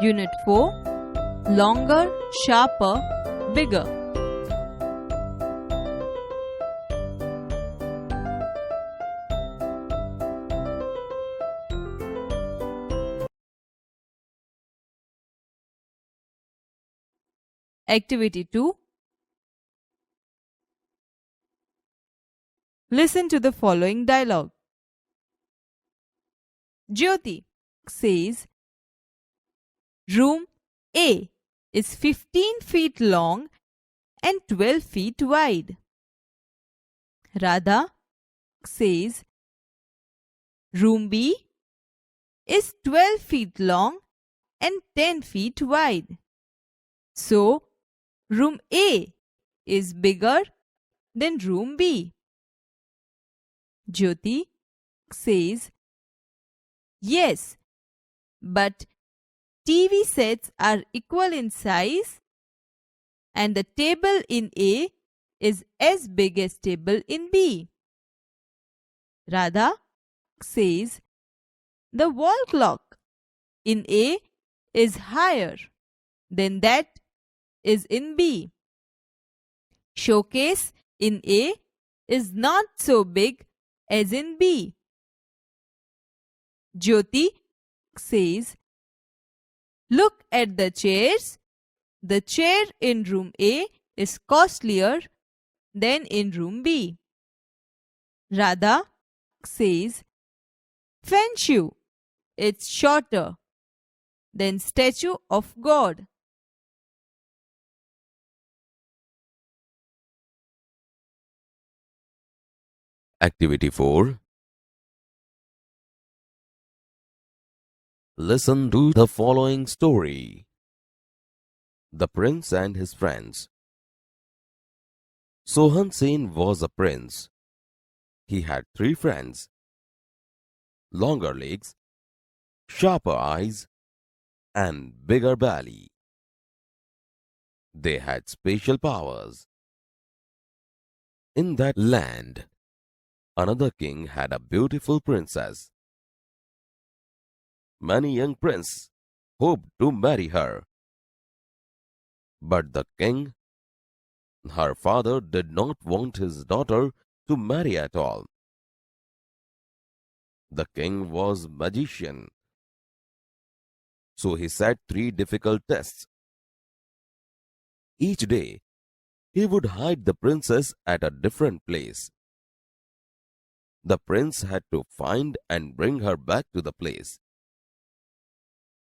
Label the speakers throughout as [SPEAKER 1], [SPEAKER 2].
[SPEAKER 1] Unit 4. Longer, sharper, bigger. Activity 2. Listen to the following dialogue. Jyoti says, Room A is 15 feet long and 12 feet wide. Radha says, Room B is 12 feet long and 10 feet wide. So, Room A is bigger than Room B. Jyoti says, Yes, but TV sets are equal in size and the table in A is as big as table in B. Radha says, The wall clock in A is higher than that is in B. Showcase in A is not so big as in B. Jyoti says, Look at the chairs. The chair in room A is costlier than in room B. Radha says, Fan shoe. It's shorter than statue of God.
[SPEAKER 2] Activity 4. Listen to the following story. The Prince and His Friends. Sohan Sen was a prince. He had 3 friends: longer legs, sharper eyes, and bigger belly. They had special powers. In that land, another king had a beautiful princess. Many young princes hoped to marry her. But the king, her father, did not want his daughter to marry at all. The king was a magician, so he set 3 difficult tests. Each day, he would hide the princess at a different place. The prince had to find and bring her back to the place.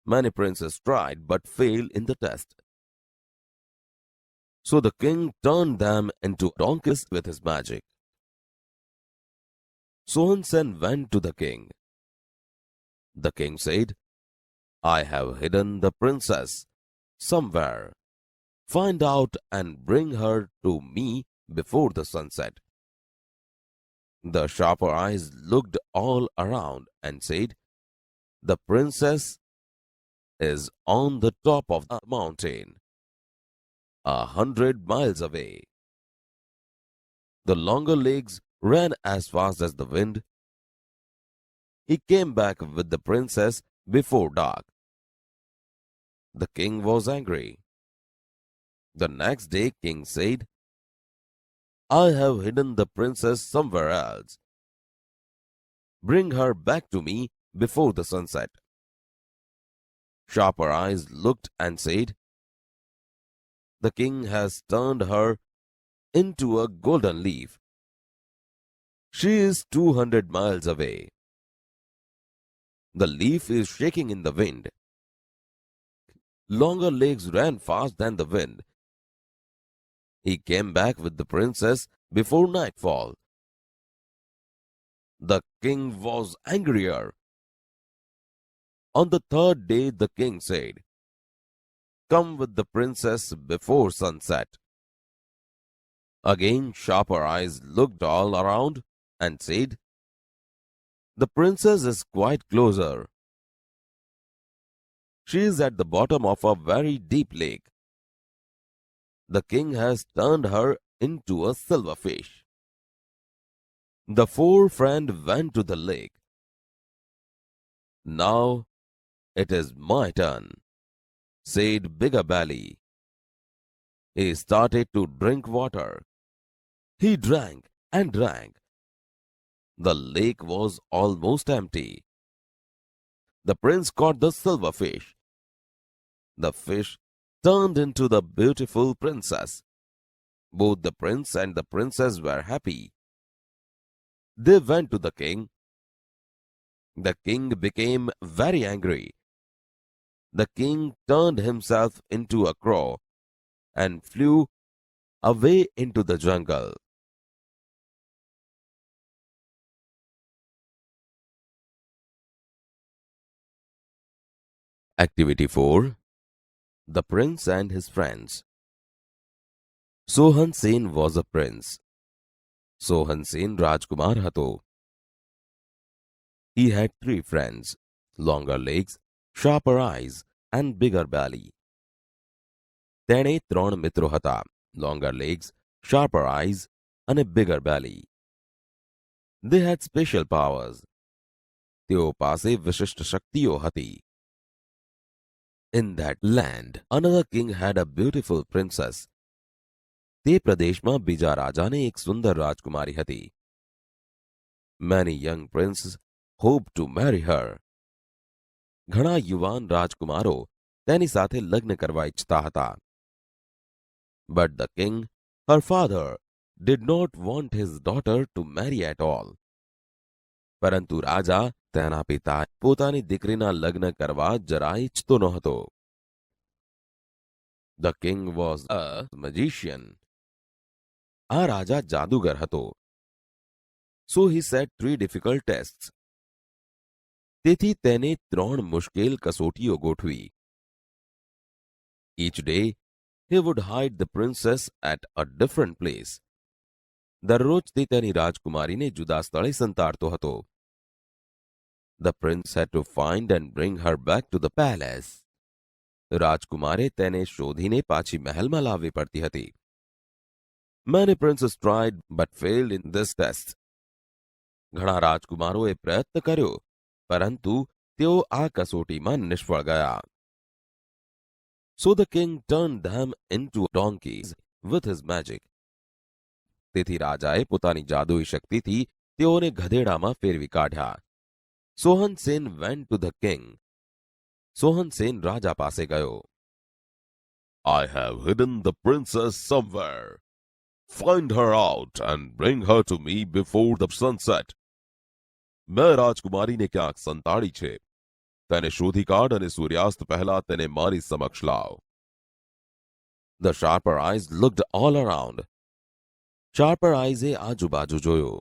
[SPEAKER 2] Many princes tried but failed in the test. So the king turned them into donkeys with his magic. Sohan Sen went to the king. The king said, I have hidden the princess somewhere. Find out and bring her to me before the sunset. The sharper eyes looked all around and said, The princess is on the top of the mountain, 100 miles away. The longer legs ran as fast as the wind. He came back with the princess before dark. The king was angry. The next day, king said, I have hidden the princess somewhere else. Bring her back to me before the sunset. Sharper eyes looked and said, The king has turned her into a golden leaf. She is 200 miles away. The leaf is shaking in the wind. Longer legs ran fast than the wind. He came back with the princess before nightfall. The king was angrier. On the 3rd day, the king said, Come with the princess before sunset. Again, sharper eyes looked all around and said, The princess is quite closer. She is at the bottom of a very deep lake. The king has turned her into a silverfish. The 4 friends went to the lake. Now it is my turn. said Bigger Belly. He started to drink water. He drank and drank. The lake was almost empty. The prince caught the silver fish. The fish turned into the beautiful princess. Both the prince and the princess were happy. They went to the king. The king became very angry. The king turned himself into a crow and flew away into the jungle. Activity 4. The Prince and His Friends. Sohan Sen was a prince. Sohan Sen Rajkumar હતો. He had 3 friends, longer legs, sharper eyes and bigger belly. તેણે 3 મિત્રો હતા, longer legs, sharper eyes અને bigger belly. They had special powers. તેઓ પાસે વિશિષ્ટ શક્તિઓ હતી. In that land, another king had a beautiful princess. તે પ્રદેશમાં બીજા રાજાને એક સુંદર રાજકુમારી હતી. Many young princes hoped to marry her. ઘણા યુવાન રાજકુમારો તેની સાથે લગ્ન કરવા ઈચ્છતા હતા. But the king, her father, did not want his daughter to marry at all. પરંતુ રાજા તેના પિતા પોતાની દીકરીના લગ્ન કરવા જરા ઈચ્છતો નહોતો. The king was a magician. આ રાજા જાદુગર હતો. So he set 3 difficult tests. તેથી તેને 3 મુશ્કેલ કસોટીઓ ગોઠવી. Each day he would hide the princess at a different place. દરરોજ તે તેની રાજકુમારીને જુદા સ્થળે સંતાડતો હતો. The prince had to find and bring her back to the palace. રાજકુમારે તેને શોધીને પાછી મહેલમાં લાવવી પડતી હતી. Many princes tried but failed in this test. ઘણા રાજકુમારોએ પ્રયત્ન કર્યો, પરંતુ તેઓ આ કસોટીમાં નિષ્ફળ ગયા. So the king turned them into donkeys with his magic. તેથી રાજાએ પોતાની જાદુઈ શક્તિથી તેઓને ગધેડામાં ફેરવી કાઢ્યા. Sohan Sen went to the king. Sohan Sen રાજા પાસે ગયો. I have hidden the princess somewhere. Find her out and bring her to me before the sunset. मैं राजकुमारीने ક્યાંક સંતાડી છે. તેને શોધી કાઢ અને સૂર્યાસ્ત પહેલા તેને મારી સમક્ષ લાવ. The sharper eyes looked all around. Sharper eyes એ આજુબાજુ જોયો.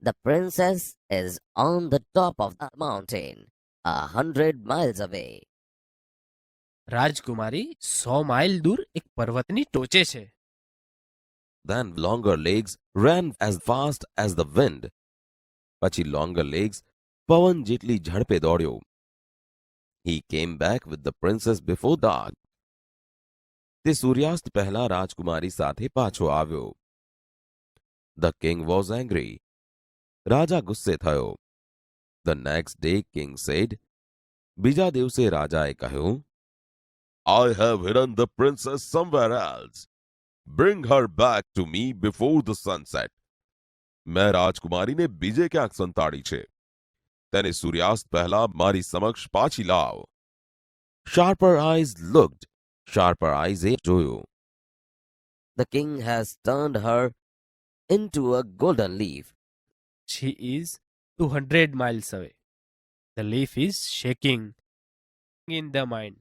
[SPEAKER 3] The princess is on the top of the mountain, 100 miles away.
[SPEAKER 4] રાજકુમારી 100 માઇલ દૂર એક પર્વતની ટોચે છે.
[SPEAKER 2] Then longer legs ran as fast as the wind. પછી longer legs પવન જેટલી ઝડપે દોડ્યો. He came back with the princess before dark. તે સૂર્યાસ્ત પહેલા રાજકુમારી સાથે પાછો આવ્યો. The king was angry. રાજા ગુસ્સે થયો. The next day king said, બીજા દિવસે રાજાએ કહ્યું, I have hidden the princess somewhere else. Bring her back to me before the sunset. मैं રાજકુમારીને બીજે ક્યાંક સંતાડી છે. તેને સૂર્યાસ્ત પહેલા મારી સમક્ષ પાછી લાવ. Sharper eyes looked. Sharper eyes એ જોયું.
[SPEAKER 3] The king has turned her into a golden leaf.
[SPEAKER 4] She is 200 miles away. The leaf is shaking in the mind.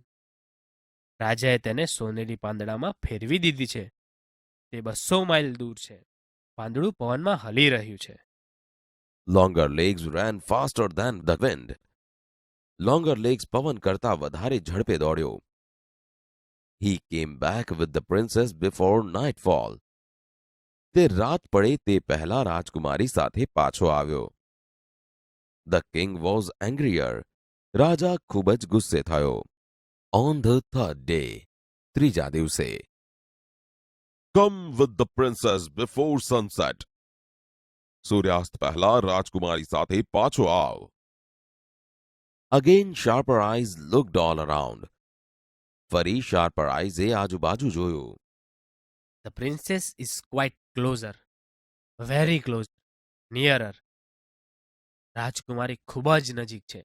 [SPEAKER 4] રાજાએ તેને સોનેરી પાંદડામાં ફેરવી દીધી છે. તે 200 માઇલ દૂર છે. પાંદડું પવનમાં હલી રહ્યું છે.
[SPEAKER 2] Longer legs ran faster than the wind. Longer legs પવન કરતા વધારે ઝડપે દોડ્યો. He came back with the princess before nightfall. તે રાત પડે તે પહેલા રાજકુમારી સાથે પાછો આવ્યો. The king was angrier. રાજા ખૂબ જ ગુસ્સે થયો. On the third day, ત્રીજા દિવસે, Come with the princess before sunset. સૂર્યાસ્ત પહેલા રાજકુમારી સાથે પાછો આવ. Again sharper eyes looked all around. ફરી શાર્પર આઈઝે આજુબાજુ જોયું.
[SPEAKER 4] The princess is quite closer. Very close. Nearer. રાજકુમારી ખૂબ જ નજીક છે.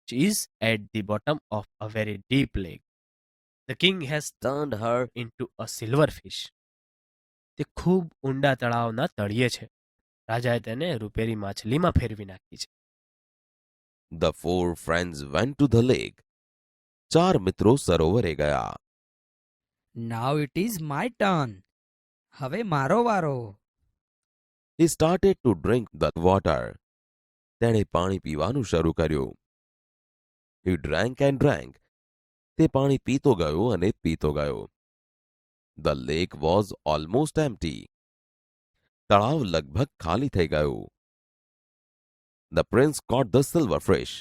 [SPEAKER 4] She is at the bottom of a very deep lake. The king has turned her into a silver fish. તે ખૂબ ઊંડા તળાવના તળિયે છે. રાજાએ તેને રૂપેરી માછલીમાં ફેરવી નાખી છે.
[SPEAKER 2] The four friends went to the lake. 4 મિત્રો સરોવરે ગયા.
[SPEAKER 5] Now it is my turn. હવે મારો વારો.
[SPEAKER 2] He started to drink the water. તેણે પાણી પીવાનું શરૂ કર્યું. He drank and drank. તે પાણી પીતો ગયો અને પીતો ગયો. The lake was almost empty. તળાવ લગભગ ખાલી થઈ ગયું. The prince caught the silver fish.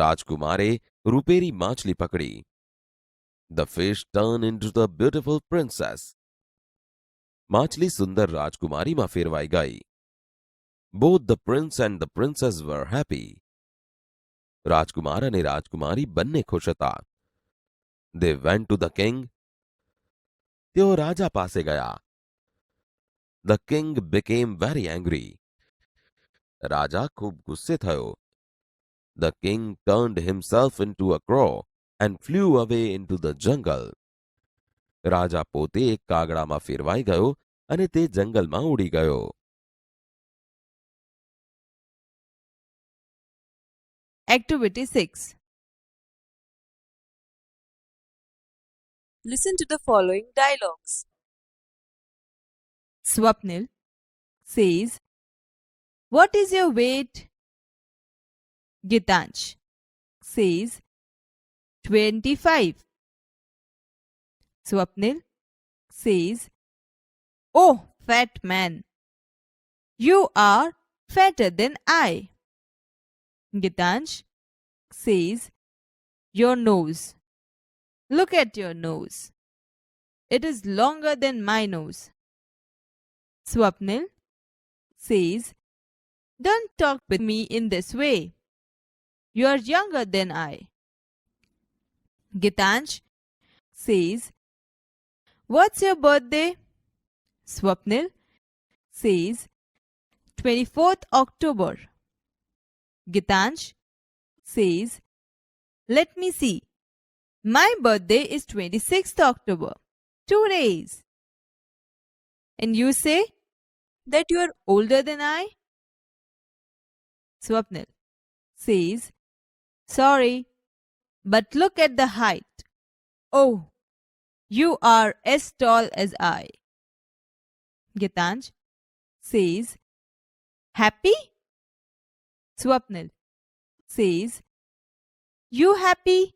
[SPEAKER 2] રાજકુમારે રૂપેરી માછલી પકડી. The fish turned into the beautiful princess. માછલી સુંદર રાજકુમારીમાં ફેરવાઈ ગઈ. Both the prince and the princess were happy. રાજકુમાર અને રાજકુમારી બંને ખુશ હતા. They went to the king. તેઓ રાજા પાસે ગયા. The king became very angry. રાજા ખૂબ ગુસ્સે થયો. The king turned himself into a crow and flew away into the jungle. રાજા પોતે એક કાગડામાં ફેરવાઈ ગયો અને તે જંગલમાં ઉડી ગયો.
[SPEAKER 1] Activity 6.
[SPEAKER 6] Listen to the following dialogues.
[SPEAKER 1] Swapnil says, "What is your weight?" Gitansh says, 25. Swapnil says, "Oh, fat man, you are fatter than I." Gitansh says, "Your nose. Look at your nose. It is longer than my nose." Swapnil says, "Don't talk with me in this way. You are younger than I." Gitansh says, "What's your birthday?" Swapnil says, 24th October. Gitansh says, "Let me see. My birthday is 26th October. 2 days." "And you say that you are older than I?" Swapnil says, "Sorry, but look at the height. Oh, you are as tall as I." Gitansh says, "Happy?" Swapnil says, "You happy?"